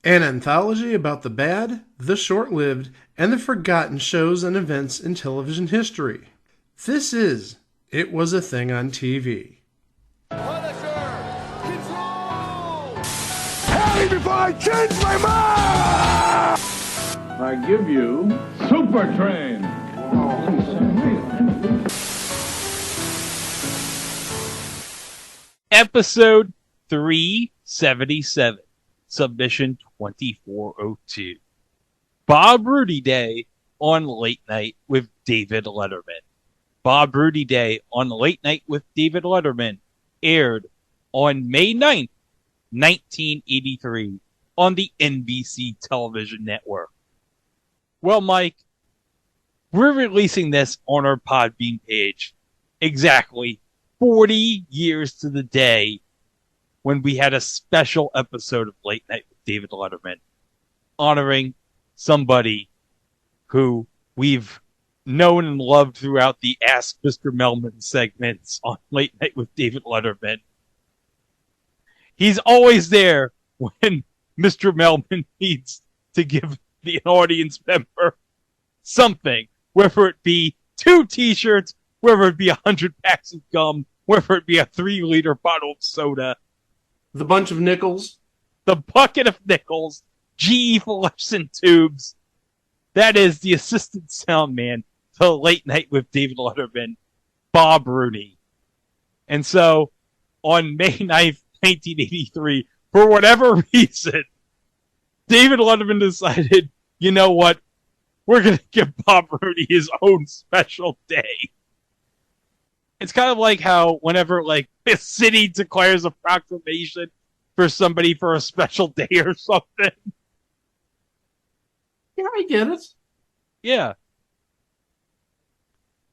An anthology about the bad, the short-lived, and the forgotten shows and events in television history. This is It Was a Thing on TV. Punisher! Control! Harry, before I change my mind! I give you Super Train. Episode 377, Submission 2402. Bob Rooney Day on Late Night with David Letterman. Bob Rooney Day on Late Night with David Letterman aired on May 9th, 1983 on the NBC television network. Well, Mike, we're releasing this on our Podbean page exactly 40 years to the day when we had a special episode of Late Night with David Letterman honoring somebody who we've known and loved throughout the Ask Mr. Melman segments on Late Night with David Letterman. He's always there when Mr. Melman needs to give the audience member something, whether it be 2 t-shirts, whether it be 100 packs of gum, whether it be a 3-liter bottle of soda. The bunch of nickels. The bucket of nickels, GE fluorescent tubes. That is the assistant sound man to Late Night with David Letterman, Bob Rooney. And so, on May 9th, 1983, for whatever reason, David Letterman decided, you know what? We're going to give Bob Rooney his own special day. It's kind of like how whenever, like, a city declares a proclamation for somebody for a special day or something. Yeah, I get it. Yeah.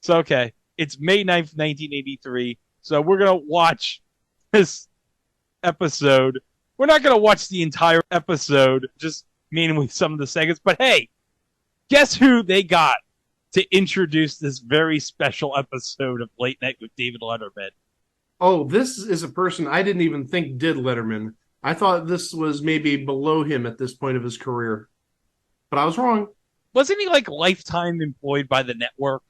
So, okay. It's May 9th, 1983. So we're going to watch this episode. We're not going to watch the entire episode, just mainly some of the segments. But hey, guess who they got to introduce this very special episode of Late Night with David Letterman? Oh, this is a person I didn't even think did Letterman. I thought this was maybe below him at this point of his career. But I was wrong. Wasn't he like lifetime employed by the network?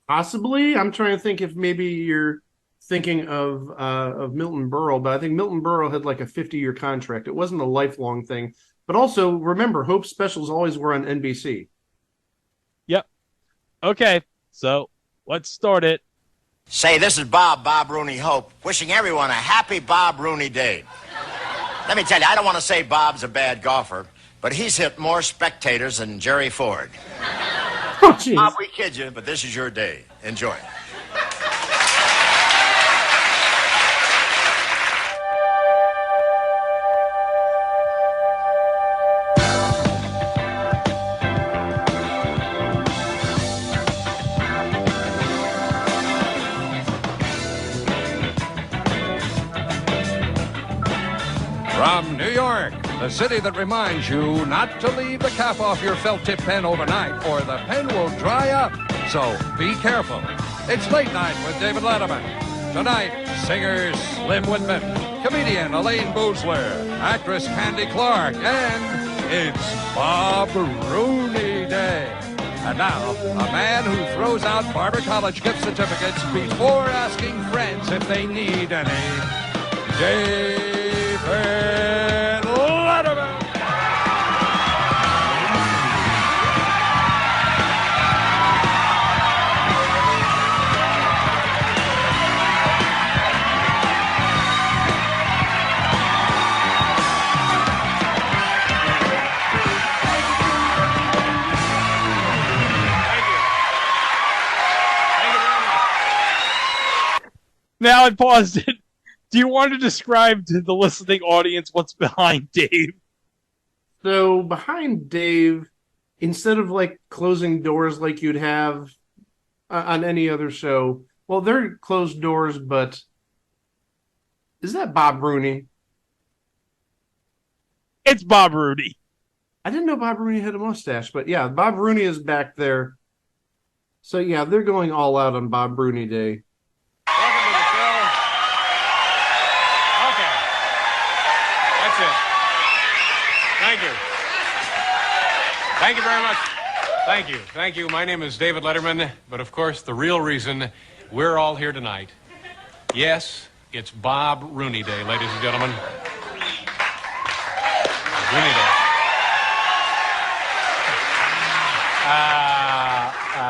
Possibly. I'm trying to think if maybe you're thinking of Milton Berle, but I think Milton Berle had like a 50-year contract. It wasn't a lifelong thing. But also, remember, Hope's specials always were on NBC. Yep. Okay, so let's start it. Say, this is Bob Rooney Hope, wishing everyone a happy Bob Rooney Day. Let me tell you, I don't want to say Bob's a bad golfer, but he's hit more spectators than Jerry Ford. Oh, geez. Bob, we kid you, but this is your day. Enjoy. From New York, the city that reminds you not to leave the cap off your felt tip pen overnight or the pen will dry up. So be careful. It's Late Night with David Letterman. Tonight, singer Slim Whitman, comedian Elaine Boozler, actress Candy Clark, and it's Bob Rooney Day. And now, a man who throws out Barber College gift certificates before asking friends if they need any. David Letterman. Now I paused it. Do you want to describe to the listening audience what's behind Dave? So behind Dave, instead of like closing doors like you'd have on any other show, well, they're closed doors, but is that Bob Rooney? It's Bob Rooney. I didn't know Bob Rooney had a mustache, but yeah, Bob Rooney is back there. So yeah, they're going all out on Bob Rooney Day. Welcome to the show. How That's it. Thank you. Thank you very much. Thank you. Thank you. My name is David Letterman, but of course, the real reason we're all here tonight, yes, it's Bob Rooney Day, ladies and gentlemen. Rooney Day.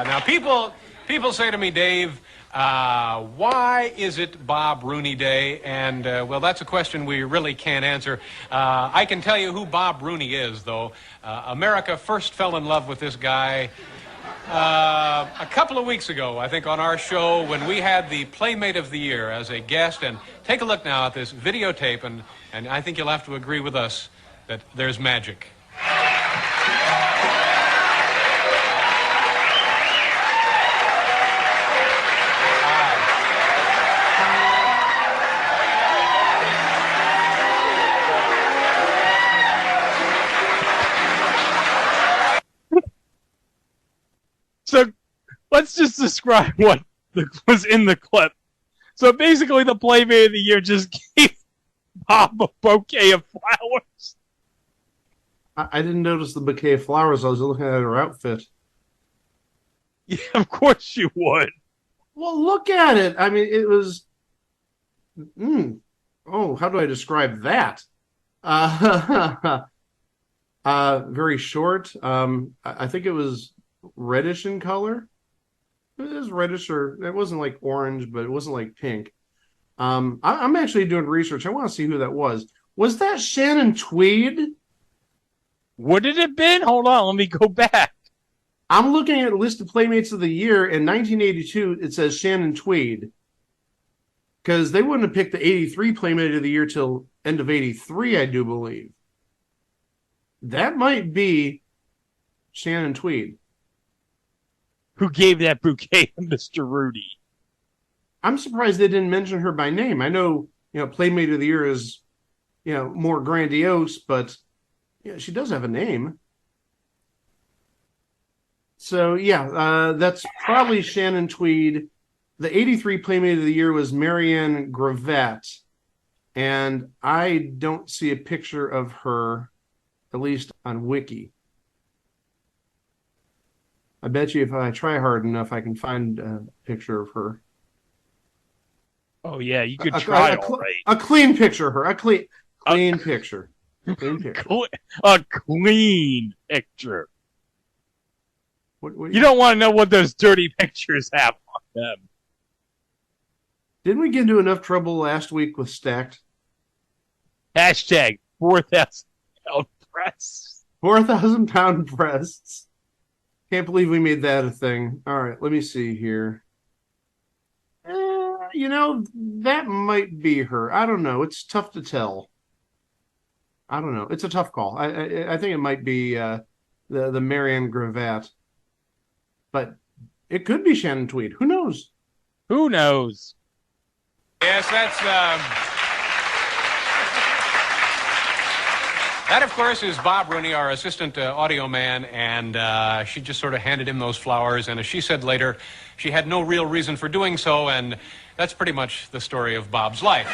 Now, people say to me, Dave, why is it Bob Rooney Day? And, well, that's a question we really can't answer. I can tell you who Bob Rooney is, though. America first fell in love with this guy a couple of weeks ago, I think, on our show when we had the Playmate of the Year as a guest. And take a look now at this videotape, and I think you'll have to agree with us that there's magic. So let's just describe what was in the clip. So basically, the Playmate of the Year just gave Bob a bouquet of flowers. I didn't notice the bouquet of flowers. I was looking at her outfit. Yeah, of course you would. Well, look at it. I mean, it was. Oh, how do I describe that? Very short. I think it was reddish in color. It was reddish, or it wasn't like orange, but it wasn't like pink. I'm actually doing research. I want to see who that was. Was that Shannon Tweed? Would it have been? Hold on, let me go back. I'm looking at a list of Playmates of the Year. In 1982, it says Shannon Tweed. Because they wouldn't have picked the 83 Playmate of the Year till end of 83, I do believe. That might be Shannon Tweed. Who gave that bouquet to Mr. Rudy? I'm surprised they didn't mention her by name. I know, Playmate of the Year is, more grandiose, but she does have a name. So, that's probably Shannon Tweed. The 83 Playmate of the Year was Marianne Gravette. And I don't see a picture of her, at least on Wiki. I bet you if I try hard enough, I can find a picture of her. Oh, yeah, you could try all right. A clean picture of her. A clean picture. Clean picture. A clean picture. What you don't want to know what those dirty pictures have on them. Didn't we get into enough trouble last week with Stacked? Hashtag 4,000-pound breasts. 4,000-pound breasts. Can't believe we made that a thing. All right, let me see here. That might be her. I don't know. It's tough to tell. I don't know. It's a tough call. I think it might be the Marianne Gravette. But it could be Shannon Tweed. Who knows? Who knows? Yes, that, of course, is Bob Rooney, our assistant audio man, and she just sort of handed him those flowers, and as she said later, she had no real reason for doing so, and that's pretty much the story of Bob's life.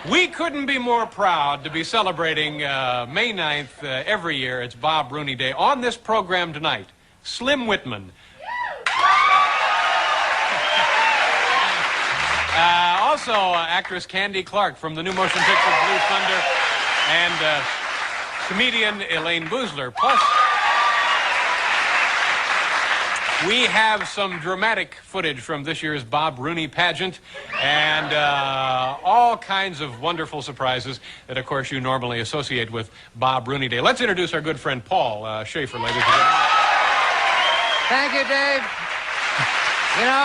We couldn't be more proud to be celebrating May 9th every year. It's Bob Rooney Day. On this program tonight, Slim Whitman. Also, actress Candy Clark from the new motion picture Blue Thunder, and comedian Elaine Boozler. Plus, we have some dramatic footage from this year's Bob Rooney pageant, and all kinds of wonderful surprises that, of course, you normally associate with Bob Rooney Day. Let's introduce our good friend Paul Schaefer, ladies and gentlemen. Thank you, Dave.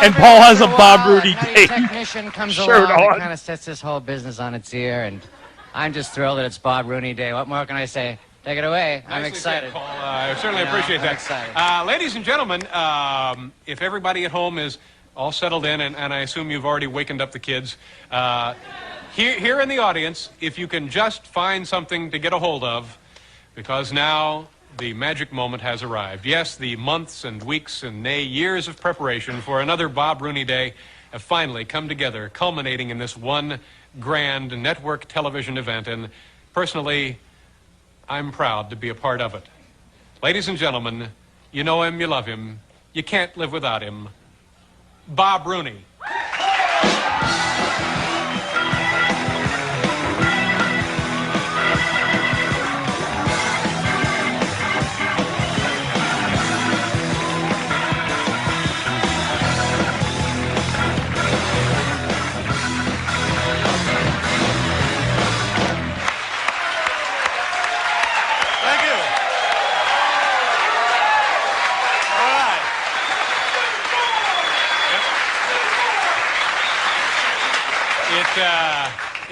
And Paul has a Bob Rooney Day technician comes shirt along on. and kind of sets this whole business on its ear, and I'm just thrilled that it's Bob Rooney Day. What more can I say? Take it away. I'm Nicely excited. said, Paul. I certainly appreciate I'm that. excited. Ladies and gentlemen, if everybody at home is all settled in, and I assume you've already wakened up the kids, here in the audience, if you can just find something to get a hold of, because now the magic moment has arrived. Yes, the months and weeks and nay, years of preparation for another Bob Rooney Day have finally come together, culminating in this one grand network television event, and personally, I'm proud to be a part of it. Ladies and gentlemen, you know him, you love him, you can't live without him, Bob Rooney. Thank you. All right.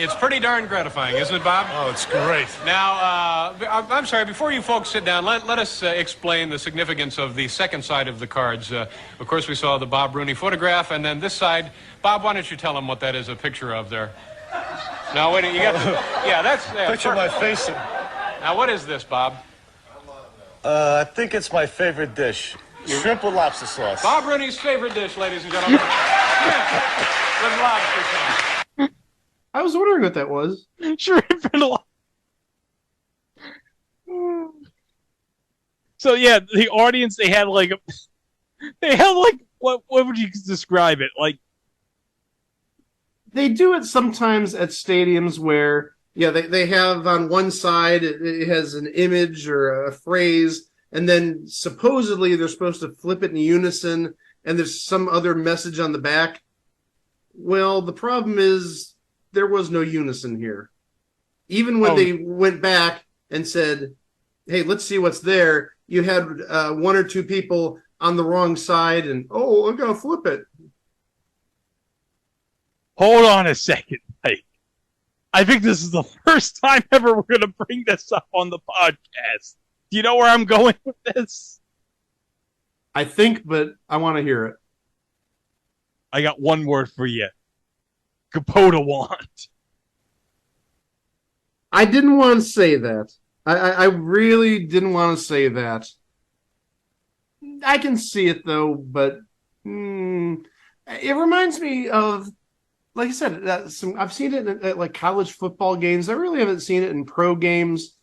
It's pretty darn gratifying, isn't it, Bob? Oh, it's great. Now, I'm sorry, before you folks sit down, let us explain the significance of the second side of the cards. Of course, we saw the Bob Rooney photograph, and then this side. Bob, why don't you tell them what that is a picture of there? Now, wait, you got the... Yeah, that's... Picture my face. Now, what is this, Bob? I think it's my favorite dish. Shrimp with lobster sauce. Bob Rooney's favorite dish, ladies and gentlemen. With lobster sauce. I was wondering what that was. Shrimp and So yeah, the audience they had like what would you describe it like? They do it sometimes at stadiums where, yeah, they have on one side, it has an image or a phrase, and then supposedly they're supposed to flip it in unison, and there's some other message on the back. Well, the problem is there was no unison here. Even when they went back and said, hey, let's see what's there, you had one or two people on the wrong side, and, I'm going to flip it. Hold on a second, Mike. I think this is the first time ever we're going to bring this up on the podcast. Do you know where I'm going with this? I think, but I want to hear it. I got one word for you. Kapotawand. I didn't want to say that. I really didn't want to say that. I can see it, though, but it reminds me of, like I said, I've seen it at like college football games. I really haven't seen it in pro games.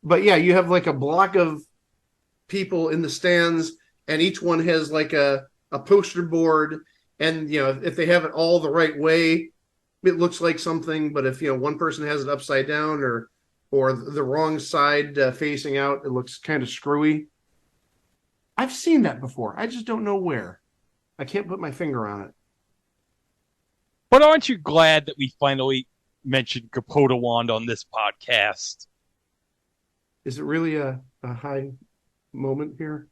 But yeah, you have like a block of people in the stands, and each one has like a poster board. And, if they have it all the right way, it looks like something. But if, one person has it upside down or the wrong side facing out, it looks kind of screwy. I've seen that before. I just don't know where. I can't put my finger on it. But aren't you glad that we finally mentioned Kapotawand on this podcast? Is it really a high moment here?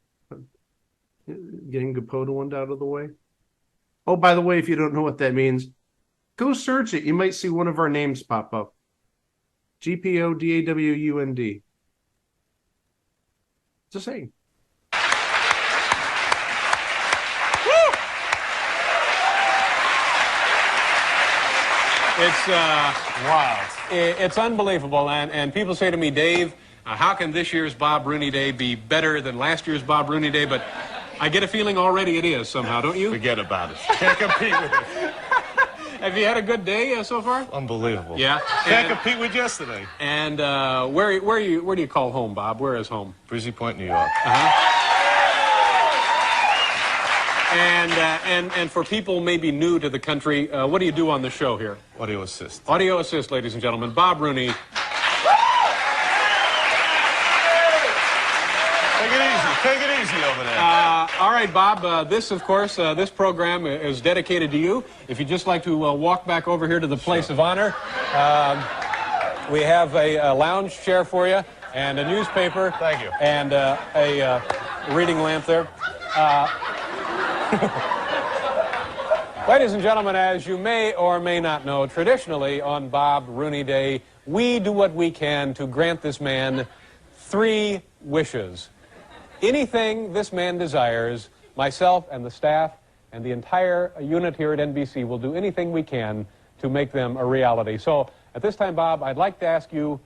Getting Kapotawand out of the way? Oh, by the way, if you don't know what that means, go search it. You might see one of our names pop up. GPODAWUND. Just saying. It's wild. It's unbelievable, and people say to me, Dave, how can this year's Bob Rooney Day be better than last year's Bob Rooney Day? But I get a feeling already it is somehow, don't you? Forget about it. Can't compete with it. Have you had a good day so far? Unbelievable. Yeah. Can't compete with yesterday. And where do you call home, Bob? Where is home? Breezy Point, New York. And for people maybe new to the country, what do you do on the show here? Audio assist. Audio assist, ladies and gentlemen. Bob Rooney. Take it easy over there. All right, Bob. This, of course, this program is dedicated to you. If you'd just like to walk back over here to the place of honor, we have a lounge chair for you and a newspaper. Thank you. And a reading lamp there. Ladies and gentlemen, as you may or may not know, traditionally on Bob Rooney Day, we do what we can to grant this man 3 wishes. Anything this man desires, myself and the staff and the entire unit here at NBC will do anything we can to make them a reality. So at this time, Bob, I'd like to ask you,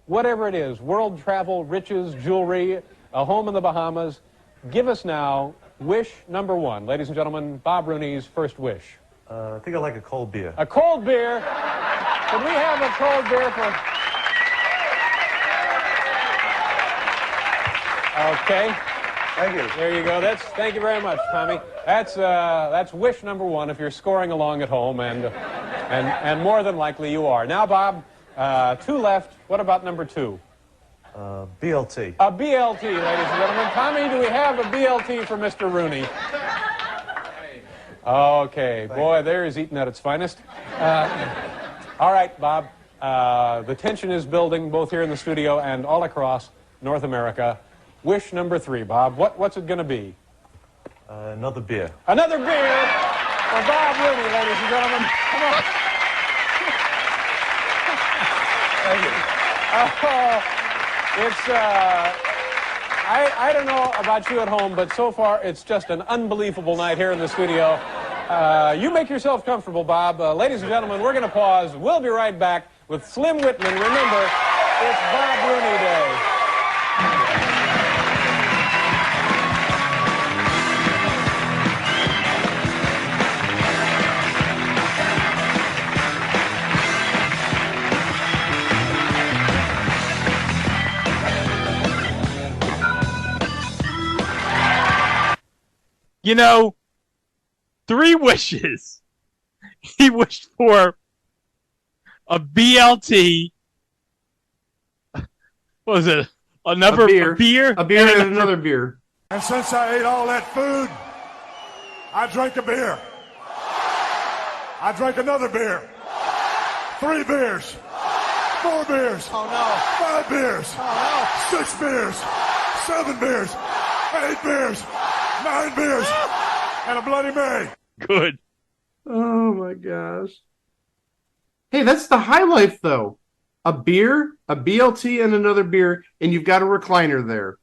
whatever it is, world travel, riches, jewelry, a home in the Bahamas, give us now wish number 1. Ladies and gentlemen, Bob Rooney's first wish. I think I like a cold beer. A cold beer. Could we have a cold beer for... Okay. Thank you. There you go. Thank you very much, Tommy. That's wish number one if you're scoring along at home, and more than likely you are. Now, Bob, two left. What about number two? BLT. A BLT, ladies and gentlemen. Tommy, do we have a BLT for Mr. Rooney? Okay. Boy, there is eating at its finest. All right, Bob. The tension is building both here in the studio and all across North America. Wish number three, Bob. What's it going to be? Another beer. Another beer for Bob Rooney, ladies and gentlemen. Come on. Thank you. I don't know about you at home, but so far it's just an unbelievable night here in the studio. You make yourself comfortable, Bob. Ladies and gentlemen, we're going to pause. We'll be right back with Slim Whitman. Remember, it's Bob Rooney Day. You know, 3 wishes. He wished for a BLT. What was it? A beer and another beer. And since I ate all that food, I drank a beer. I drank another beer. 3 beers. 4 beers. Oh, no. 5 beers. Oh, no. 6 beers. 7 beers. 8 beers. 9 beers. And a Bloody Mary. Good. Oh, my gosh. Hey, that's the high life, though. A beer, a BLT, and another beer, and you've got a recliner there.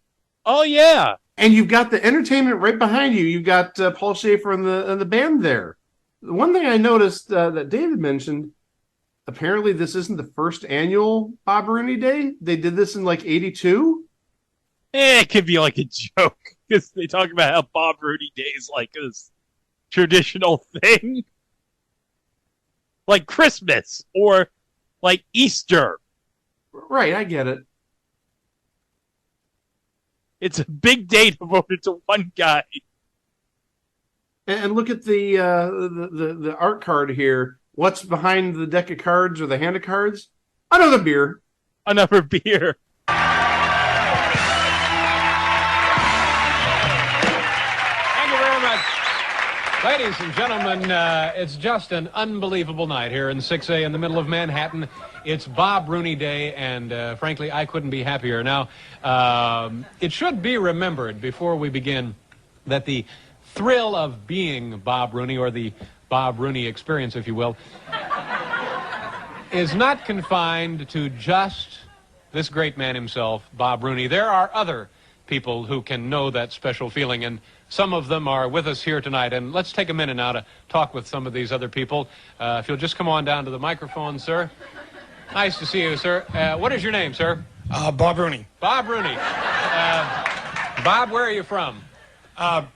Oh, yeah. And you've got the entertainment right behind you. You've got Paul Schaefer and the band there. The one thing I noticed that David mentioned, apparently this isn't the first annual Bob Rooney Day. They did this in like 82. It could be like a joke, because they talk about how Bob Rooney Day is like this traditional thing. Like Christmas, or like Easter. Right, I get it. It's a big day devoted to one guy. And look at the art card here. What's behind the deck of cards or the hand of cards? Another beer. Another beer. Thank you very much. Ladies and gentlemen, it's just an unbelievable night here in 6A in the middle of Manhattan. It's Bob Rooney Day, and frankly, I couldn't be happier. Now, it should be remembered before we begin that the thrill of being Bob Rooney, or the Bob Rooney experience, if you will, is not confined to just this great man himself, Bob Rooney. There are other people who can know that special feeling, and some of them are with us here tonight. And let's take a minute now to talk with some of these other people. If you'll just come on down to the microphone, sir. Nice to see you, sir. What is your name, sir? Bob Rooney. Bob Rooney. Bob, where are you from?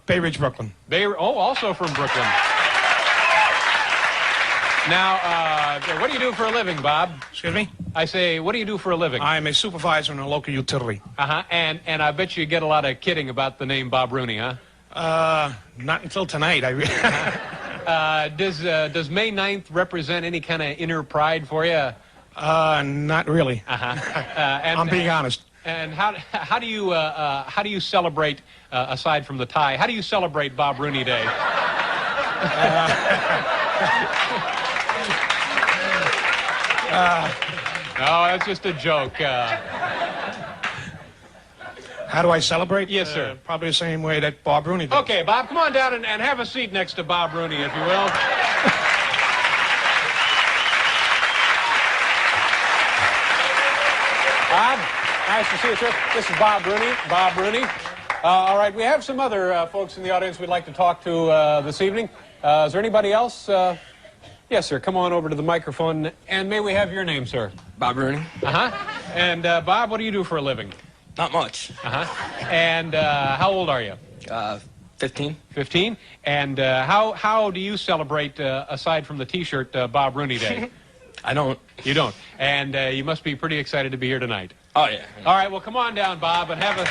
Bay Ridge, Brooklyn. Also from Brooklyn. Now, what do you do for a living, Bob? Excuse me? I say, what do you do for a living? I'm a supervisor in a local utility. Uh-huh. And I bet you get a lot of kidding about the name Bob Rooney, huh? Not until tonight. Does May 9th represent any kind of inner pride for you? Not really. I'm being honest. And how do you celebrate aside from the tie? How do you celebrate Bob Rooney Day? No, that's just a joke. How do I celebrate? Yes, sir. Probably the same way that Bob Rooney did. Okay, Bob, come on down and have a seat next to Bob Rooney, if you will. Bob, nice to see you, sir. This is Bob Rooney. Bob Rooney. All right, we have some other folks in the audience we'd like to talk to this evening. Is there anybody else? Yes, sir. Come on over to the microphone. And may we have your name, sir? Bob Rooney. Uh-huh. And, Bob, what do you do for a living? Not much. Uh-huh. And how old are you? 15. 15? And how do you celebrate, aside from the T-shirt, Bob Rooney Day? I don't. You don't. And you must be pretty excited to be here tonight. Oh, yeah. All right, well, come on down, Bob, and have a...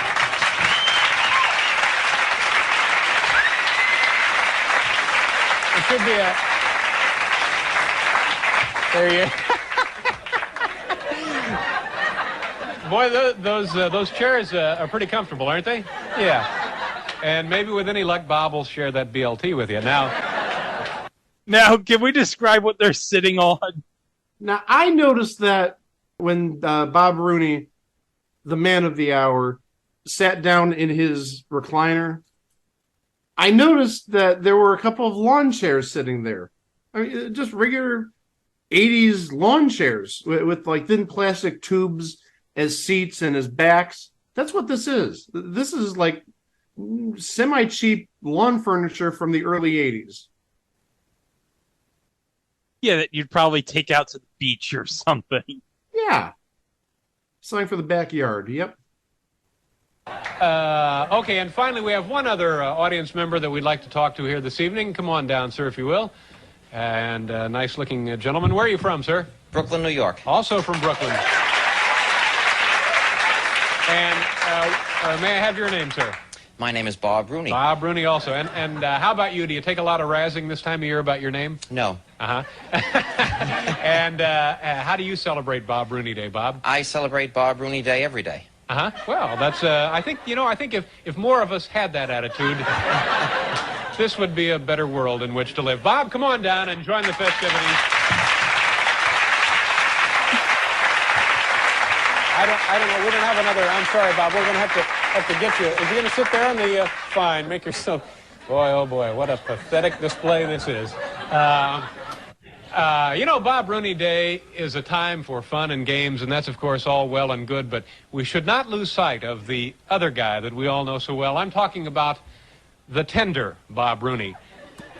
It should be a... There you... Boy, those chairs are pretty comfortable, aren't they? Yeah. And maybe with any luck, Bob will share that BLT with you. Now, can we describe what they're sitting on? Now, I noticed that when Bob Rooney, the man of the hour, sat down in his recliner, I noticed that there were a couple of lawn chairs sitting there. I mean, just regular 80s lawn chairs with like thin plastic tubes as seats and as backs. That's what this is. This is like semi-cheap lawn furniture from the early 80s. Yeah, that you'd probably take out to the beach or something. Yeah. Something for the backyard. Yep. Okay, and finally, we have one other audience member that we'd like to talk to here this evening. Come on down, sir, if you will. And nice-looking gentleman. Where are you from, sir? Brooklyn, New York. Also from Brooklyn. And may I have your name, sir? My name is Bob Rooney. Bob Rooney also. And how about you? Do you take a lot of razzing this time of year about your name? No. Uh-huh. And how do you celebrate Bob Rooney Day, Bob? I celebrate Bob Rooney Day every day. Uh-huh. Well, that's, I think if more of us had that attitude, this would be a better world in which to live. Bob, come on down and join the festivities. I don't know. We're going to have another. I'm sorry, Bob. We're going to have to get you. Is he going to sit there on the, fine, make yourself, boy, oh boy, what a pathetic display this is. You know, Bob Rooney Day is a time for fun and games, and that's, of course, all well and good, but we should not lose sight of the other guy that we all know so well. I'm talking about the tender Bob Rooney.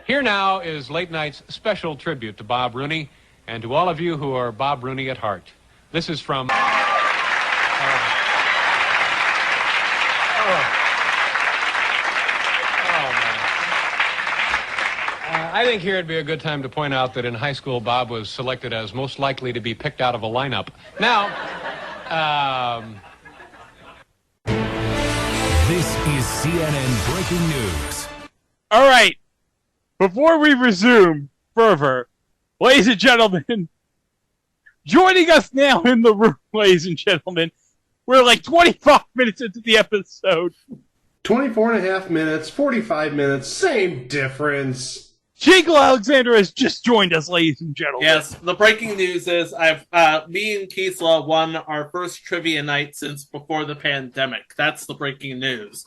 Here now is late night's special tribute to Bob Rooney and to all of you who are Bob Rooney at heart. This is from... I think here would be a good time to point out that in high school, Bob was selected as most likely to be picked out of a lineup. Now, this is CNN Breaking News. All right. Before we resume further, ladies and gentlemen, joining us now in the room, ladies and gentlemen, we're like 25 minutes into the episode. 24 and a half minutes, 45 minutes, same difference. Jake Alexander has just joined us, ladies and gentlemen. Yes, the breaking news is me and Kisla won our first trivia night since before the pandemic. That's the breaking news.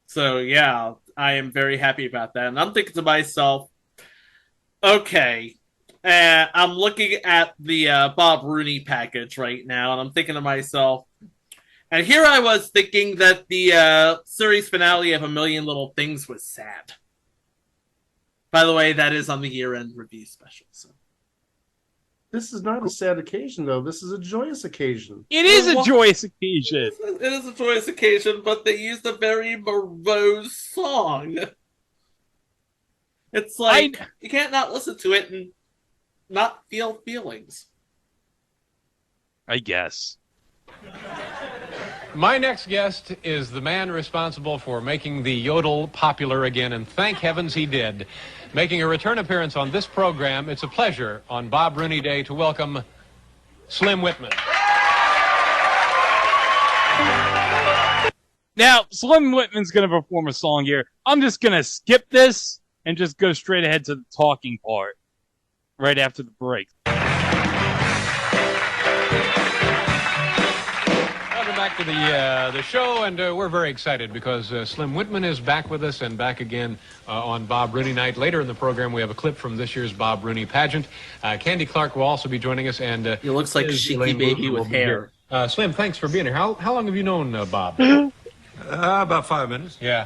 So yeah, I am very happy about that. And I'm thinking to myself, okay, I'm looking at the Bob Rooney package right now, and I'm thinking to myself, and here I was thinking that the series finale of A Million Little Things was sad. By the way, that is on the year-end review special. So. This is not a sad occasion, though. This is a joyous occasion. It is a joyous occasion. It is a joyous occasion, but they used a very morose song. It's like, you can't not listen to it and not feel feelings. I guess. my next guest is the man responsible for making the yodel popular again, and thank heavens he did. Making a return appearance on this program, it's a pleasure on Bob Rooney Day to welcome Slim Whitman. Now, Slim Whitman's going to perform a song here. I'm just going to skip this and just go straight ahead to the talking part right after the break. Welcome back to the show, and we're very excited because Slim Whitman is back with us and back again on Bob Rooney Night. Later in the program, we have a clip from this year's Bob Rooney pageant. Candy Clark will also be joining us, and it looks like a Shiki baby with hair. Slim, thanks for being here. How long have you known Bob? About 5 minutes. Yeah.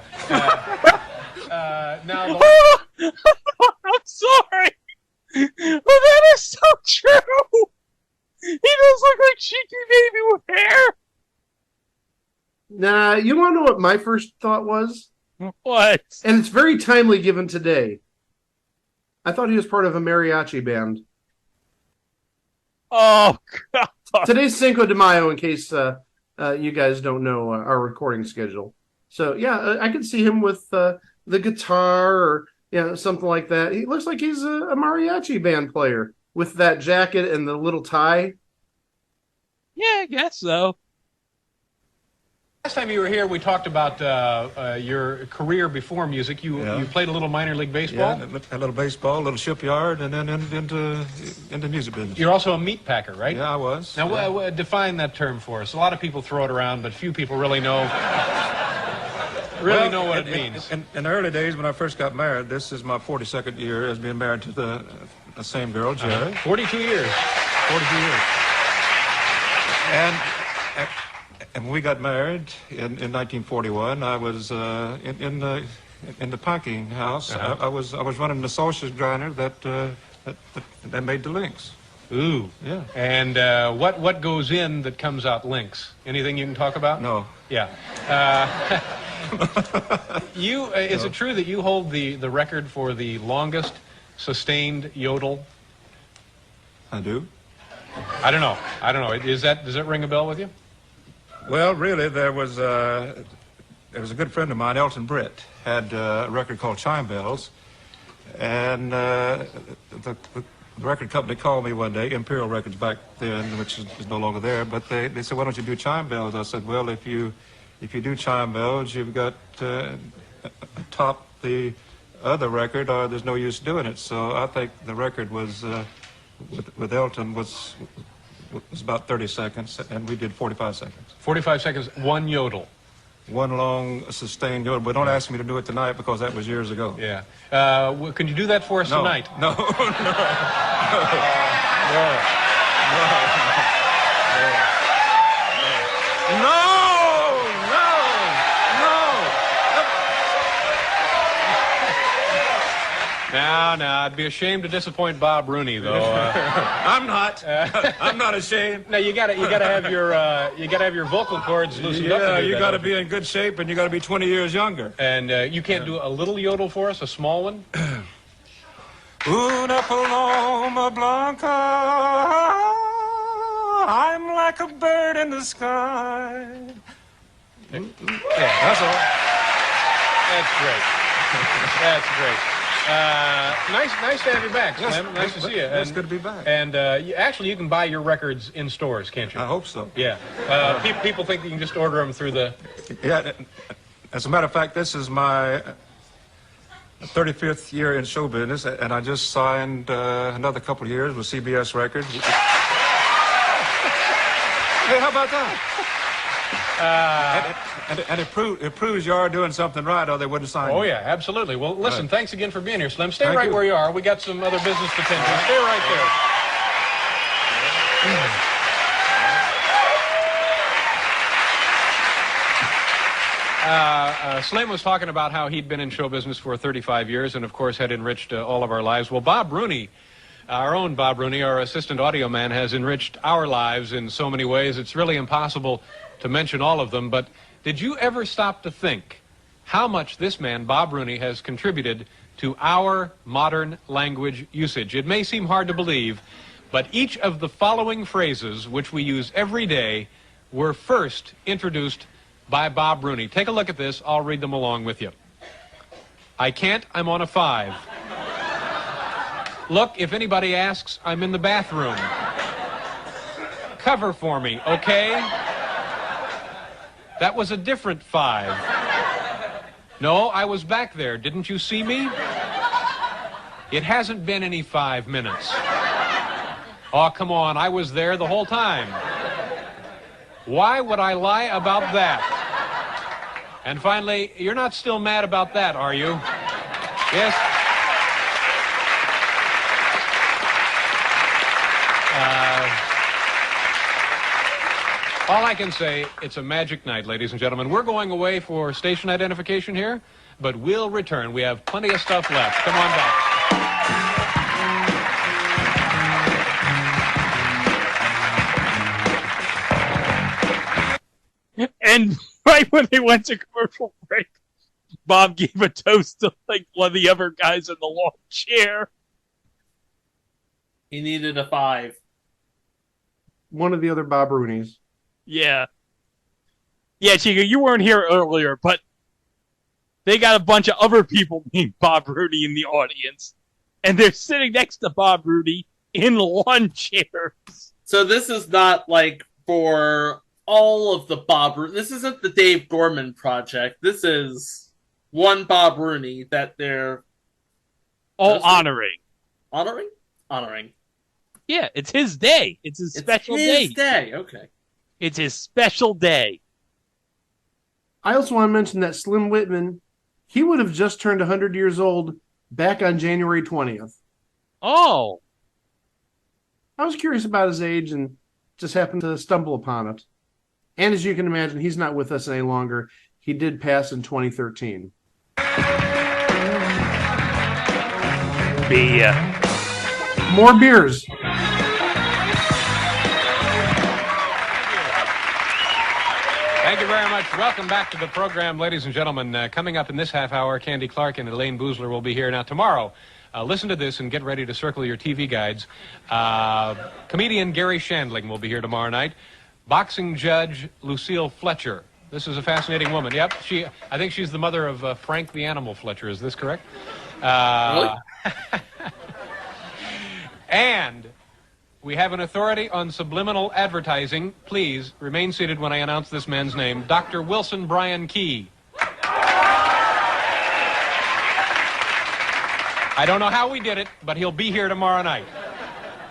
Now, I'm sorry. But that is so true. He does look like Cheeky Baby with hair. Nah, you want to know what my first thought was? What? And it's very timely given today. I thought he was part of a mariachi band. Oh God! Today's Cinco de Mayo, in case you guys don't know our recording schedule. So yeah, I could see him with the guitar or something like that. He looks like he's a mariachi band player with that jacket and the little tie. Yeah, I guess so. Last time you were here, we talked about your career before music. You played a little minor league baseball? Yeah, a little baseball, a little shipyard, and then into music business. You're also a meat packer, right? Yeah, I was. Now, define that term for us. A lot of people throw it around, but few people really know what it means. In the early days when I first got married, this is my 42nd year as being married to the same girl, Jerry. 42 years. 42 years. And when we got married in 1941, I was in the packing house. I was running the sausage grinder that made the links. Ooh. Yeah. And what goes in that comes out links? Anything you can talk about? No. Yeah. Is it true that you hold the record for the longest sustained yodel? I do. I don't know. Does that ring a bell with you? Well, really, there was a good friend of mine, Elton Britt, had a record called Chime Bells, and the record company called me one day, Imperial Records back then, which is no longer there, but they said, why don't you do Chime Bells? I said, well, if you do Chime Bells, you've got to top the other record, or there's no use doing it. So I think the record was, with Elton, was about 30 seconds, and we did 45 seconds. 45 seconds, one yodel. One long, sustained yodel. But don't ask me to do it tonight, because that was years ago. Yeah. Can you do that for us tonight? No. Now, I'd be ashamed to disappoint Bob Rooney, though. I'm not. I'm not ashamed. Now you gotta have your vocal cords loosened up. Yeah, you gotta be in good shape, and you gotta be 20 years younger. And you can't do a little yodel for us, a small one. Una paloma blanca, I'm like a bird in the sky. Yeah, that's all. That's great. That's great. Nice to have you back, Slim. Nice to see you. It's good to be back. And you can buy your records in stores, can't you? I hope so. Yeah. People think you can just order them through the... Yeah. As a matter of fact, this is my 35th year in show business, and I just signed another couple of years with CBS Records. Hey, how about that? And it proves you are doing something right, or they wouldn't sign you. Oh, yeah, absolutely. Well, listen, thanks again for being here, Slim. Stay Thank right you. where you are. We got some other business to tend to. Stay right there. Slim was talking about how he'd been in show business for 35 years and, of course, had enriched all of our lives. Well, Bob Rooney, our own Bob Rooney, our assistant audio man, has enriched our lives in so many ways. It's really impossible to mention all of them, but did you ever stop to think how much this man, Bob Rooney, has contributed to our modern language usage? It may seem hard to believe, but each of the following phrases, which we use every day, were first introduced by Bob Rooney. Take a look at this. I'll read them along with you. I can't, I'm on a 5. Look, if anybody asks, I'm in the bathroom. Cover for me, okay? That was a different 5. No, I was back there. Didn't you see me? It hasn't been any 5 minutes. Oh, come on. I was there the whole time. Why would I lie about that? And finally, you're not still mad about that, are you? Yes? All I can say, it's a magic night, ladies and gentlemen. We're going away for station identification here, but we'll return. We have plenty of stuff left. Come on back. And right when they went to commercial break, Bob gave a toast to like one of the other guys in the long chair. He needed a 5. one of the other Bob Rooneys. Yeah. Yeah, Chica, you weren't here earlier, but they got a bunch of other people named Bob Rooney in the audience. And they're sitting next to Bob Rooney in lawn chairs. So this is not like for all of the Bob Rooney. This isn't the Dave Gorman project. This is one Bob Rooney that they're all honoring. Honoring? Yeah, it's his day. It's his special day. His day, okay. It's his special day. I also want to mention that Slim Whitman, he would have just turned 100 years old back on January 20th. Oh. I was curious about his age and just happened to stumble upon it. And as you can imagine, he's not with us any longer. He did pass in 2013. Beer. More beers. Thank you very much. Welcome back to the program, ladies and gentlemen. Coming up in this half hour, Candy Clark and Elaine Boozler will be here. Now, tomorrow, listen to this and get ready to circle your TV guides. Comedian Gary Shandling will be here tomorrow night. Boxing judge Lucille Fletcher. This is a fascinating woman. Yep, I think she's the mother of Frank the Animal Fletcher. Is this correct? Really? And we have an authority on subliminal advertising. Please remain seated when I announce this man's name. Dr. Wilson Bryan Key. I don't know how we did it, but he'll be here tomorrow night.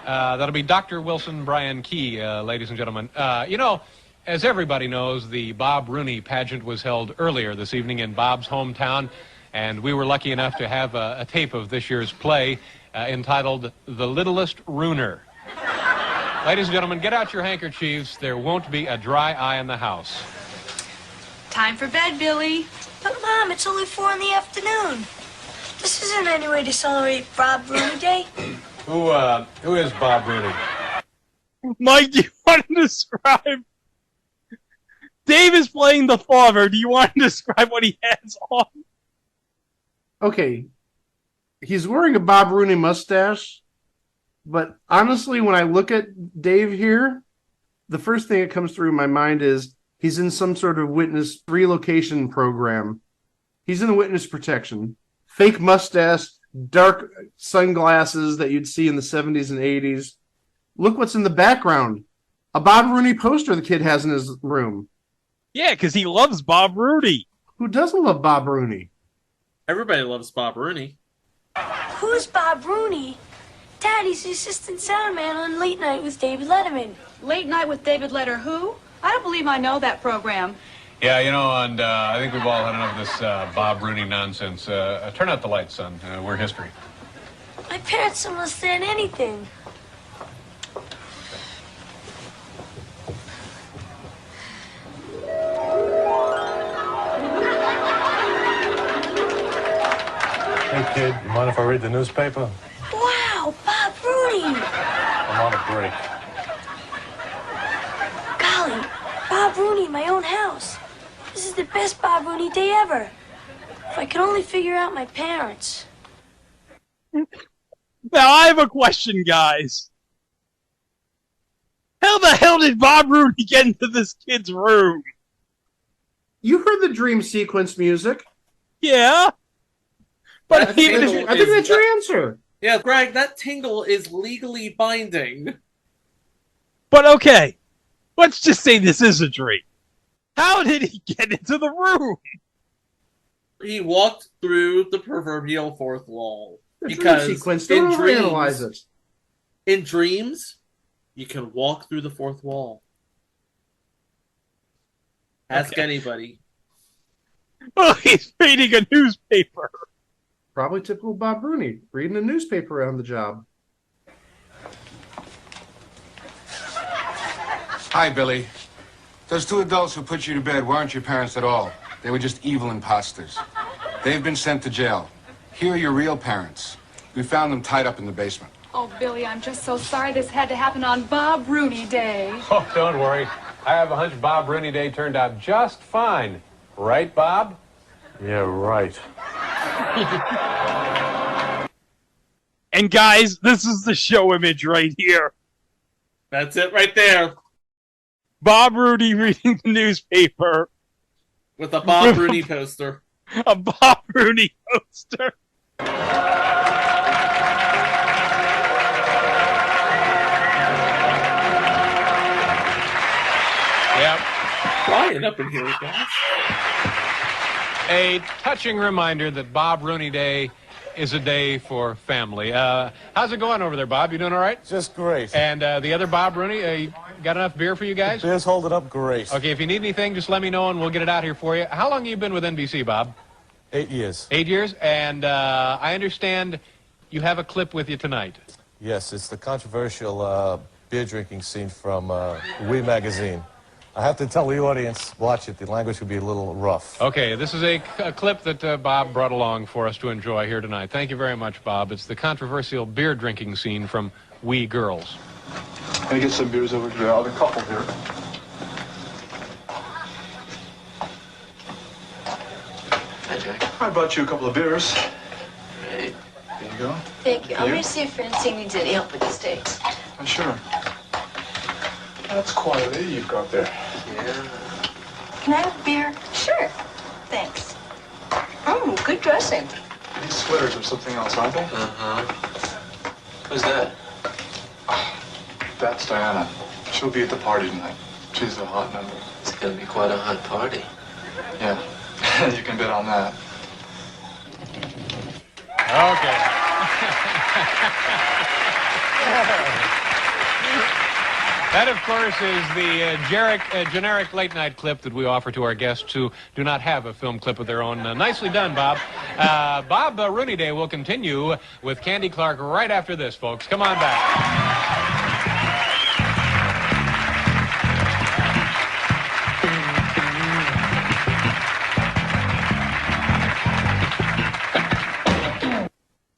That'll be Dr. Wilson Bryan Key, ladies and gentlemen. You know, as everybody knows, the Bob Rooney pageant was held earlier this evening in Bob's hometown, and we were lucky enough to have a tape of this year's play entitled The Littlest Rooner. Ladies and gentlemen, get out your handkerchiefs. There won't be a dry eye in the house. Time for bed, Billy. But, Mom, it's only 4 in the afternoon. This isn't any way to celebrate Bob Rooney Day. Who is Bob Rooney? Mike, do you want to describe? Dave is playing the father. Do you want to describe what he has on? Okay. He's wearing a Bob Rooney mustache, but honestly, when I look at Dave here, the first thing that comes through my mind is he's in some sort of witness relocation program. He's in the witness protection. Fake mustache, dark sunglasses that you'd see in the 70s and 80s. Look what's in the background. A Bob Rooney poster the kid has in his room. Yeah, because he loves Bob Rooney. Who doesn't love Bob Rooney? Everybody loves Bob Rooney. Who's Bob Rooney? Daddy's the assistant sound man on Late Night with David Letterman. Late Night with David Letter who? I don't believe I know that program. Yeah, you know, and I think we've all had enough of this Bob Rooney nonsense. Turn out the lights, son. We're history. My parents don't understand anything. Hey, kid, you mind if I read the newspaper? Wow, Bob Rooney! I'm on a break. Golly, Bob Rooney in my own house. This is the best Bob Rooney day ever. If I could only figure out my parents. Now, I have a question, guys. How the hell did Bob Rooney get into this kid's room? You heard the dream sequence music. Yeah. But I think that's your answer. Yeah, Greg, that tingle is legally binding. But okay, let's just say this is a dream. How did he get into the room? He walked through the proverbial fourth wall. The because dream sequence, don't overanalyze it. In dreams, you can walk through the fourth wall. Ask anybody. Oh, he's reading a newspaper. Probably typical Bob Rooney, reading a newspaper on the job. Hi, Billy. Those 2 adults who put you to bed weren't your parents at all. They were just evil imposters. They've been sent to jail. Here are your real parents. We found them tied up in the basement. Oh, Billy, I'm just so sorry this had to happen on Bob Rooney Day. Oh, don't worry. I have a hunch Bob Rooney Day turned out just fine. Right, Bob? Yeah, right. And guys, this is the show image right here. That's it right there. Bob Rooney reading the newspaper. With a Bob Rooney poster. A Bob Rooney poster. Yep. Flying up in here, guys. A touching reminder that Bob Rooney Day is a day for family. How's it going over there, Bob? You doing all right? Just great. And the other Bob Rooney, you got enough beer for you guys? Beer's holding up great. Okay, if you need anything, just let me know and we'll get it out here for you. How long have you been with NBC, Bob? 8 years. 8 years? And I understand you have a clip with you tonight. Yes, it's the controversial beer drinking scene from We magazine. I have to tell the audience, watch it, the language could be a little rough. Okay, this is a clip that Bob brought along for us to enjoy here tonight. Thank you very much, Bob. It's the controversial beer drinking scene from We Girls. Can I get some beers over to the other couple here? Hi, Jack. I brought you a couple of beers. Great. Here you go. Thank you. I'm Here. going to see if Francine needs any help with the steaks. Sure. That's quality you've got there. Yeah. Can I have a beer? Sure. Thanks. Oh, good dressing. These sweaters are something else, aren't they? Uh-huh. Who's that? That's Diana. She'll be at the party tonight. She's a hot number. It's gonna be quite a hot party. Yeah. You can bet on that. Okay. That, of course, is the generic late-night clip that we offer to our guests who do not have a film clip of their own. Nicely done, Bob. Bob Rooney Day will continue with Candy Clark right after this, folks. Come on back.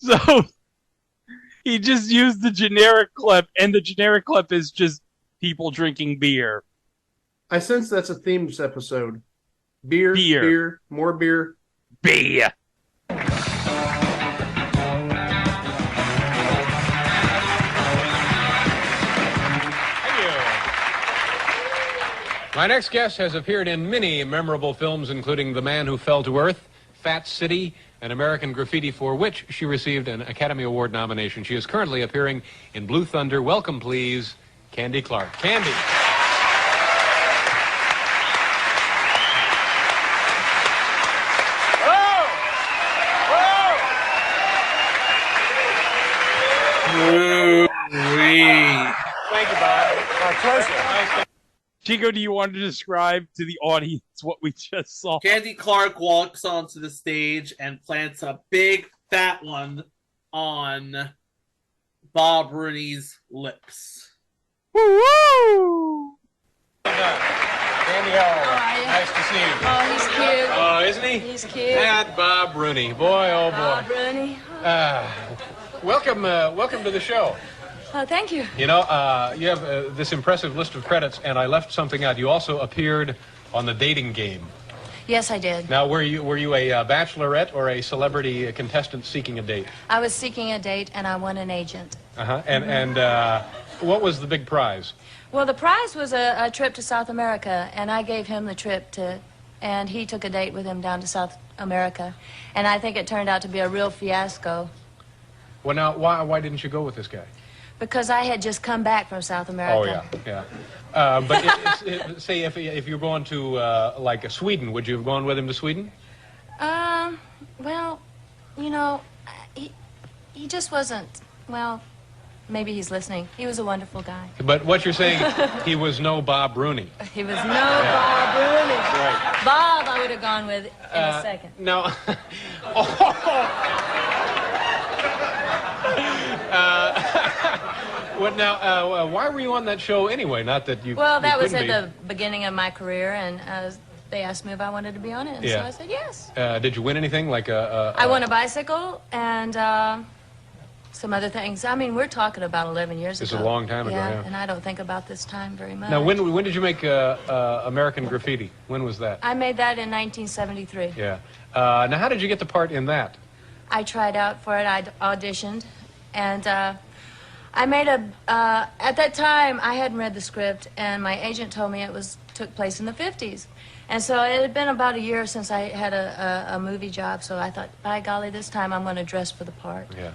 So he just used the generic clip, and the generic clip is just people drinking beer. I sense that's a theme this episode. Beer, Beer. beer, more beer. Beer. My next guest has appeared in many memorable films, including The Man Who Fell to Earth, Fat City, and American Graffiti, for which she received an Academy Award nomination. She is currently appearing in Blue Thunder. Welcome, please, Candy Clark. Candy. Thank you, Bob. My pleasure. Chico, do you want to describe to the audience what we just saw? Candy Clark walks onto the stage and plants a big fat one on Bob Rooney's lips. Woo! Candy, nice to see you. Oh, he's cute. Oh, isn't he? He's cute. That Bob Rooney. Boy, oh boy. Bob Rooney. Welcome to the show. Oh, thank you. You know, you have this impressive list of credits, and I left something out. You also appeared on The Dating Game. Yes, I did. Now, were you a bachelorette or a celebrity contestant seeking a date? I was seeking a date, and I won an agent. Uh-huh. And what was the big prize? Well, the prize was a trip to South America, and I gave him the trip to, and he took a date with him down to South America. And I think it turned out to be a real fiasco. Well, now, why didn't you go with this guy? Because I had just come back from South America. Oh, yeah. But say if you're going to, like, Sweden, would you have gone with him to Sweden? Well, you know, he just wasn't, well, maybe he's listening. He was a wonderful guy. But what you're saying, he was no Bob Rooney. He was no Bob Rooney. Right. Bob I would have gone with in a second. No. Well, now, why were you on that show anyway? Not that you. Well, that you was at couldn't the beginning of my career, and they asked me if I wanted to be on it, and so Yeah. I said yes. Did you win anything? Like I won a bicycle and some other things. I mean, we're talking about 11 years It's ago. a long time ago, yeah. And I don't think about this time very much. Now, when did you make American Graffiti? When was that? I made that in 1973. Yeah. Now, how did you get the part in that? I tried out for it. I auditioned, and I made a, at that time, I hadn't read the script, and my agent told me it took place in the 50s. And so it had been about a year since I had a movie job, so I thought, by golly, this time I'm going to dress for the part. Yeah.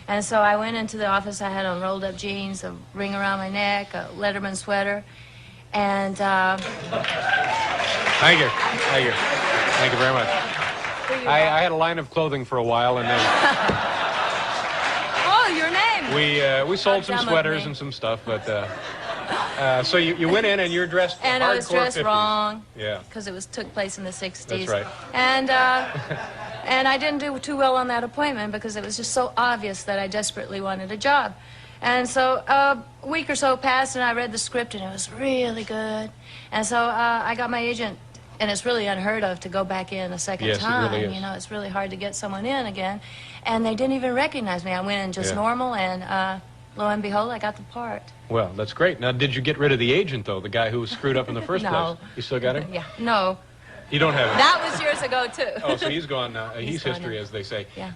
And so I went into the office. I had on rolled-up jeans, a ring around my neck, a Letterman sweater, and... Thank you. Thank you. Thank you very much. I had a line of clothing for a while, and then... Oh, your name! We sold some sweaters and some stuff, but... so you went in and you're dressed and hardcore I was dressed 50s. wrong. Yeah. Because it took place in the 60s. That's right. And I didn't do too well on that appointment because it was just so obvious that I desperately wanted a job. And so a week or so passed, and I read the script, and it was really good. And so I got my agent, and it's really unheard of to go back in a second time. It really is. You know, it's really hard to get someone in again. And they didn't even recognize me. I went in just normal, and lo and behold, I got the part. Well, that's great. Now, did you get rid of the agent, though, the guy who was screwed up in the first No. place? You still got him? Yeah, no. You don't have him? That was years ago, too. Oh, so he's gone now. He's gone history, now. as they say. Yeah.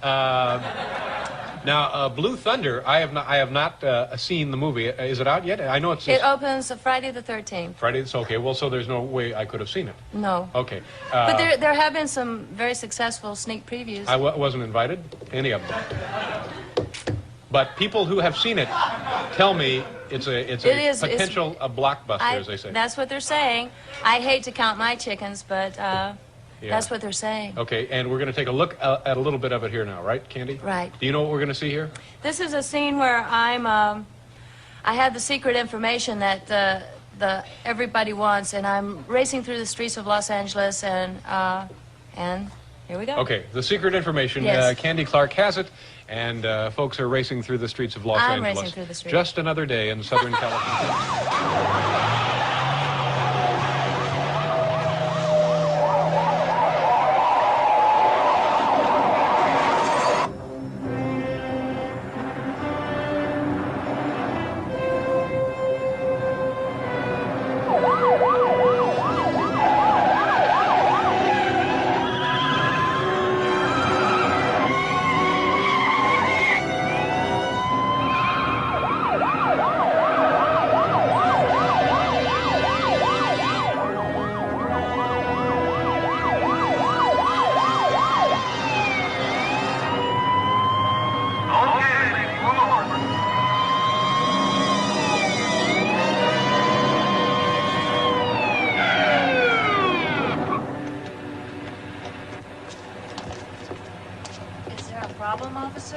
Now, Blue Thunder, I have not seen the movie. Is it out yet? I know it's... It opens Friday the 13th. Friday, it's okay. Well, so there's no way I could have seen it. No. Okay. But there have been some very successful sneak previews. I wasn't invited, any of them. But people who have seen it tell me it's a potential blockbuster, as they say. That's what they're saying. I hate to count my chickens, but that's what they're saying. Okay, and we're going to take a look at a little bit of it here now, right, Candy? Right. Do you know what we're going to see here? This is a scene where I have the secret information that the everybody wants, and I'm racing through the streets of Los Angeles, and here we go. Okay, the secret information. Yes. Candy Clark has it, and folks are racing through the streets of Los I'm Angeles. racing through the streets. Just another day in Southern California.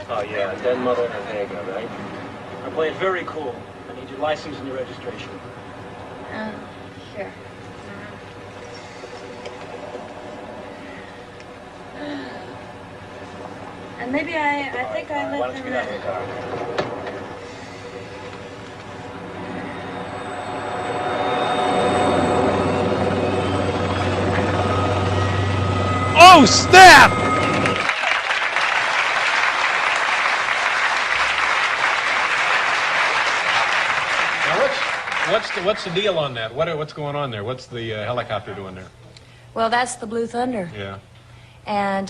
Oh, yeah, a dead mother and a nigger, right? I'm playing very cool. I need your license and your registration. Sure. And maybe I think I Why let don't you them get out of the car? Oh, snap! What's the deal on that? What's going on there? What's the helicopter doing there? Well, that's the Blue Thunder. Yeah. And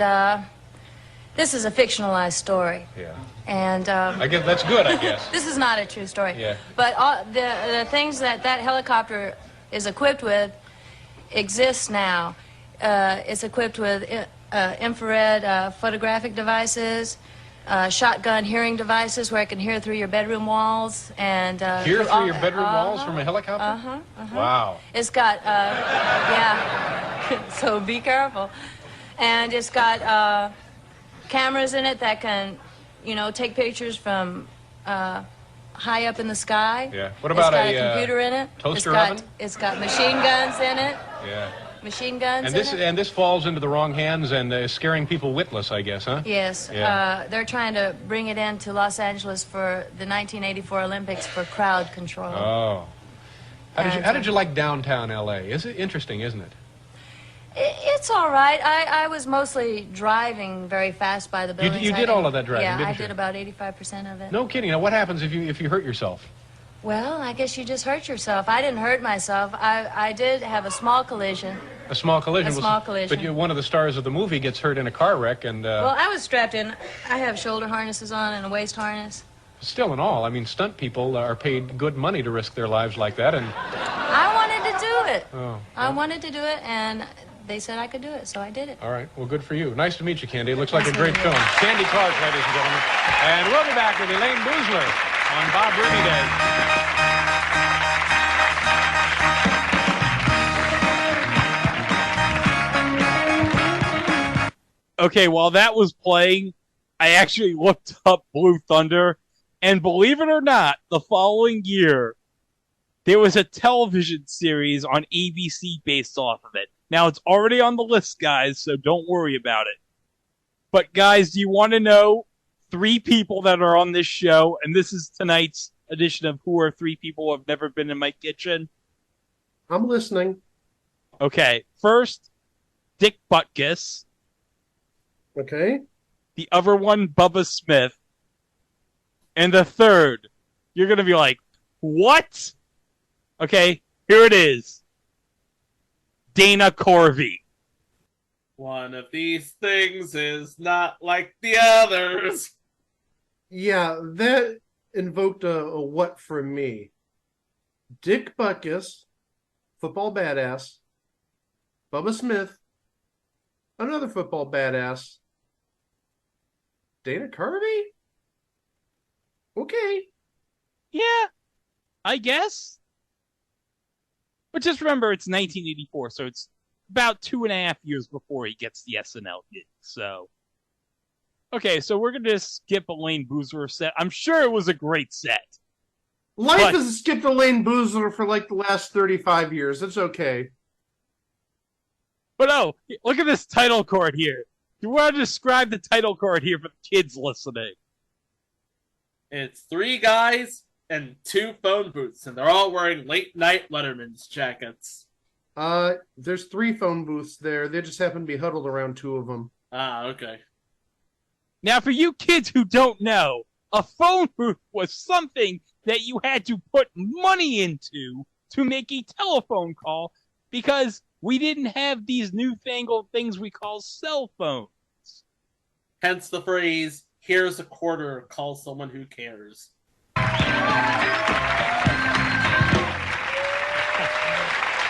this is a fictionalized story. Yeah. And I guess that's good, I guess. This is not a true story. Yeah. But all the things that helicopter is equipped with exist now. It's equipped with infrared photographic devices, shotgun hearing devices where it can hear through your bedroom walls and Hear through your bedroom walls from a helicopter? Wow. It's got yeah. So be careful. And it's got cameras in it that can, take pictures from high up in the sky. Yeah. What about it's got a computer in it? toaster oven? It's got machine guns in it. Yeah. Machine guns And in it. this falls into the wrong hands and is scaring people witless, I guess, huh? Yes. Yeah. They're trying to bring it into Los Angeles for the 1984 Olympics for crowd control. Oh. How did you like downtown L.A.? Is it interesting, isn't it? It's all right. I was mostly driving very fast by the buildings. You did all of that driving, yeah, didn't I you? did about 85% of it. No kidding. Now, what happens if you hurt yourself? Well, I guess you just hurt yourself. I didn't hurt myself. I did have a small collision. A small collision. A small collision. But one of the stars of the movie gets hurt in a car wreck, and Well, I was strapped in. I have shoulder harnesses on and a waist harness. Still in all, I mean, stunt people are paid good money to risk their lives like that, and... I wanted to do it. Oh. I wanted to do it, and they said I could do it, so I did it. All right. Well, good for you. Nice to meet you, Candy. It looks like a great film. Candy Clark, ladies and gentlemen. And we'll be back with Elaine Boozler on Bob Rooney Day. Okay, while that was playing, I actually looked up Blue Thunder, and believe it or not, the following year, there was a television series on ABC based off of it. Now, it's already on the list, guys, so don't worry about it. But, guys, do you want to know 3 people that are on this show? And this is tonight's edition of Who Are 3 People Who Have Never Been in My Kitchen? I'm listening. Okay, first, Dick Butkus. Okay. The other one, Bubba Smith. And the third, you're going to be like, what? Okay, here it is. Dana Corvey. One of these things is not like the others. Yeah, that invoked a what from me. Dick Butkus, football badass. Bubba Smith, another football badass. Dana Carvey? Okay. Yeah, I guess. But just remember, it's 1984, so it's about 2.5 years before he gets the SNL gig. So, okay, so we're gonna skip Elaine Boozler set. I'm sure it was a great set. Life has skipped Elaine Boozler for like the last 35 years. It's okay. But oh, look at this title card here. You want to describe the title card here for the kids listening? It's 3 guys and 2 phone booths, and they're all wearing late night Letterman's jackets. There's 3 phone booths there. They just happen to be huddled around 2 of them. Ah, okay. Now, for you kids who don't know, a phone booth was something that you had to put money into to make a telephone call because we didn't have these newfangled things we call cell phones. Hence the phrase, here's a quarter, call someone who cares.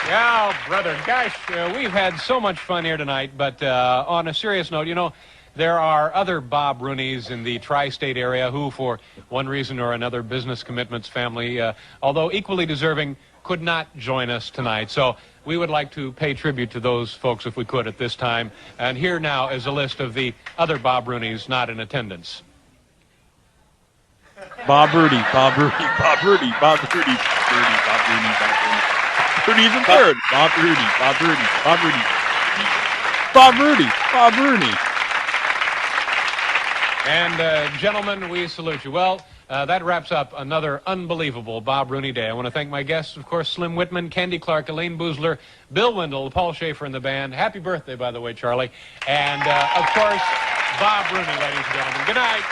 Yeah, brother, gosh, we've had so much fun here tonight, but on a serious note, you know, there are other Bob Rooneys in the tri-state area who, for one reason or another, business commitments, family, although equally deserving, could not join us tonight. So we would like to pay tribute to those folks if we could at this time. And here now is a list of the other Bob Rooneys not in attendance. Bob Rooney, Bob Rooney, Bob Rooney, Bob Rooney, Bob Rooney, Bob Rooney, Bob Rooney. Rooney's in third. Bob Rooney, Bob Rooney, Bob Rooney. Bob Rooney, Bob Rooney. And gentlemen, we salute you. Well, that wraps up another unbelievable Bob Rooney Day. I want to thank my guests, of course, Slim Whitman, Candy Clark, Elaine Boozler, Bill Wendell, Paul Schaefer and the band. Happy birthday, by the way, Charlie. And, of course, Bob Rooney, ladies and gentlemen. Good night.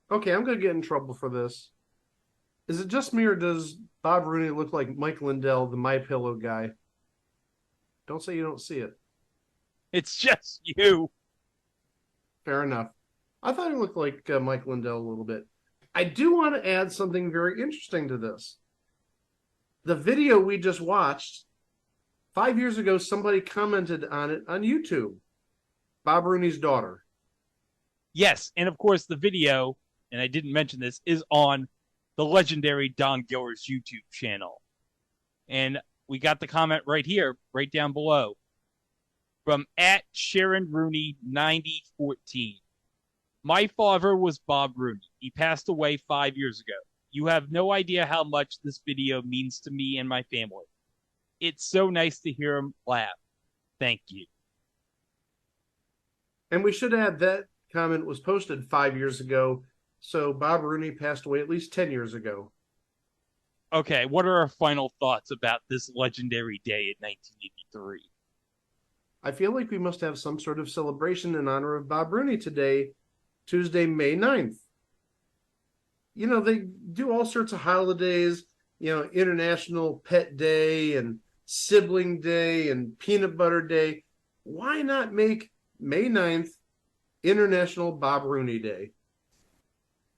Okay, I'm going to get in trouble for this. Is it just me or does Bob Rooney look like Mike Lindell, the My Pillow guy? Don't say you don't see it. It's just you. Fair enough. I thought he looked like Mike Lindell a little bit. I do want to add something very interesting to this. The video we just watched, 5 years ago, somebody commented on it on YouTube. Bob Rooney's daughter. Yes, and of course the video, and I didn't mention this, is on the legendary Don Giller's YouTube channel. And we got the comment right here, right down below, from @SharonRooney9014. My father was Bob Rooney. He passed away 5 years ago. You have no idea how much this video means to me and my family. It's so nice to hear him laugh. Thank you. And we should add that comment was posted 5 years ago, so Bob Rooney passed away at least 10 years ago. Okay, what are our final thoughts about this legendary day in 1983? I feel like we must have some sort of celebration in honor of Bob Rooney today, Tuesday, May 9th. You know, they do all sorts of holidays, you know, International Pet Day and Sibling Day and Peanut Butter Day. Why not make May 9th International Bob Rooney Day?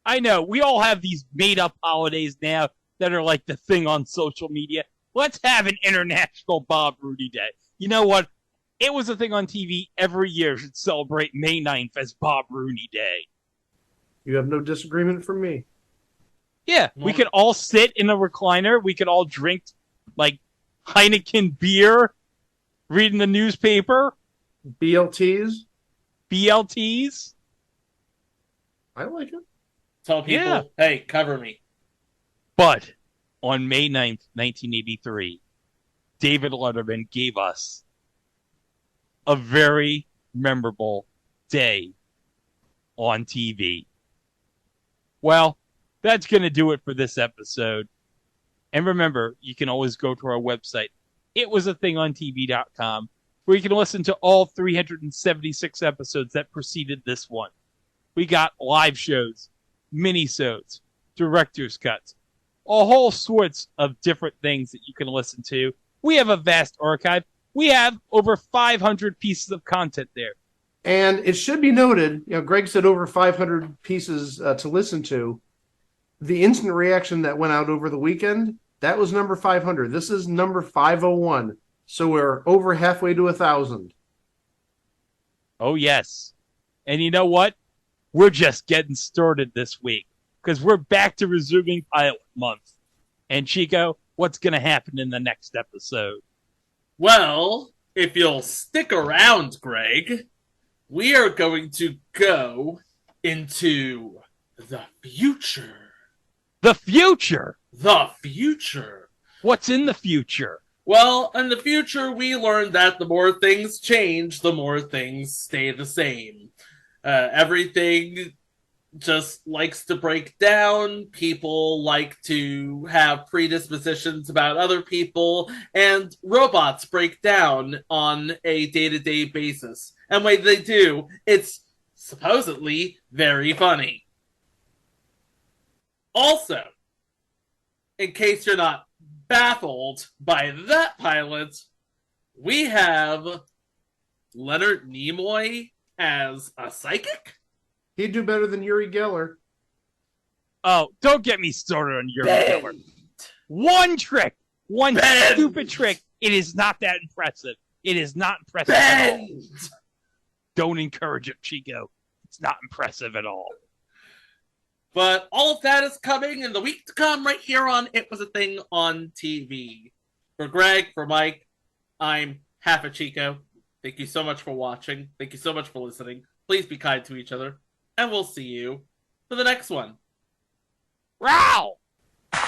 I know, we all have these made-up holidays now that are like the thing on social media. Let's have an International Bob Rooney Day. You know what? It was a thing on TV every year should celebrate May 9th as Bob Rooney Day. You have no disagreement from me. Yeah, we could all sit in a recliner. We could all drink, like, Heineken beer, reading the newspaper. BLTs? BLTs? I like it. Tell people, Yeah. hey, cover me. But on May 9th, 1983, David Letterman gave us a very memorable day on TV. Well, that's going to do it for this episode. And remember, you can always go to our website, itwasathingontv.com, where you can listen to all 376 episodes that preceded this one. We got live shows, mini-sodes, director's cuts, a whole sorts of different things that you can listen to. We have a vast archive. We have over 500 pieces of content there. And it should be noted, you know, Greg said over 500 pieces to listen to. The instant reaction that went out over the weekend, that was number 500. This is number 501. So we're over halfway to 1,000. Oh, yes. And you know what? We're just getting started this week because we're back to resuming pilot month. And Chico, what's going to happen in the next episode? Well, if you'll stick around, Greg, we are going to go into the future. The future? The future. What's in the future? Well, in the future, we learned that the more things change, the more things stay the same. Everything just likes to break down. People like to have predispositions about other people, and robots break down on a day-to-day basis. And when they do, it's supposedly very funny. Also, in case you're not baffled by that pilot, we have Leonard Nimoy as a psychic? He'd do better than Uri Geller. Oh, don't get me started on Uri Geller. One trick, one stupid trick. It is not that impressive. It is not impressive at all. Don't encourage it, Chico. It's not impressive at all. But all of that is coming in the week to come right here on It Was a Thing on TV. For Greg, for Mike, I'm Half a Chico. Thank you so much for watching. Thank you so much for listening. Please be kind to each other. And we'll see you for the next one. Wow! Do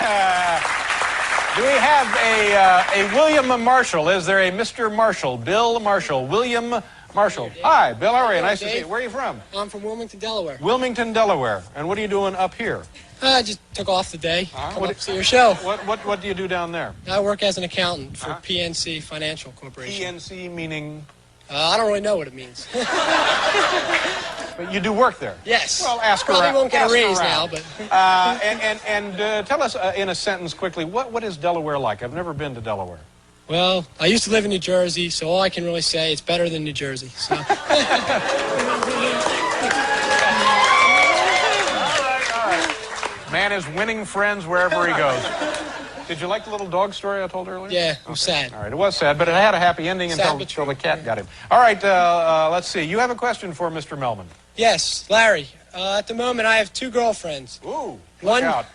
we have a William Marshall? Is there a Mr. Marshall? Bill Marshall. William Marshall. Hi, Bill. How are you? Hello, Nice to Dave. see you. Where are you from? I'm from Wilmington, Delaware. Wilmington, Delaware. And what are you doing up here? I just took off the day. Come What- up to see your show. What do you do down there? I work as an accountant for PNC Financial Corporation. PNC meaning? I don't really know what it means. But you do work there? Yes. Well, ask Probably around. won't get a Ask raise around. now, but... And tell us in a sentence quickly, what is Delaware like? I've never been to Delaware. Well, I used to live in New Jersey, so all I can really say it's better than New Jersey. So. Man is winning friends wherever he goes. Did you like the little dog story I told earlier? Yeah, it was sad. All right, it was sad, but it had a happy ending Sad until but the cat got him. All right, let's see. You have a question for Mr. Melman. Yes, Larry. At the moment, I have 2 girlfriends. Ooh, one, out.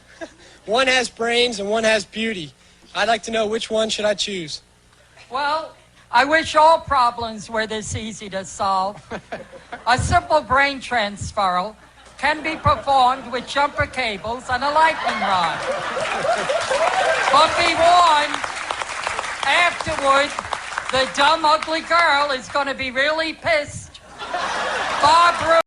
one has brains and one has beauty. I'd like to know which one should I choose. Well, I wish all problems were this easy to solve. A simple brain transfer can be performed with jumper cables and a lightning rod. But be warned, afterward, the dumb, ugly girl is going to be really pissed. Barbara.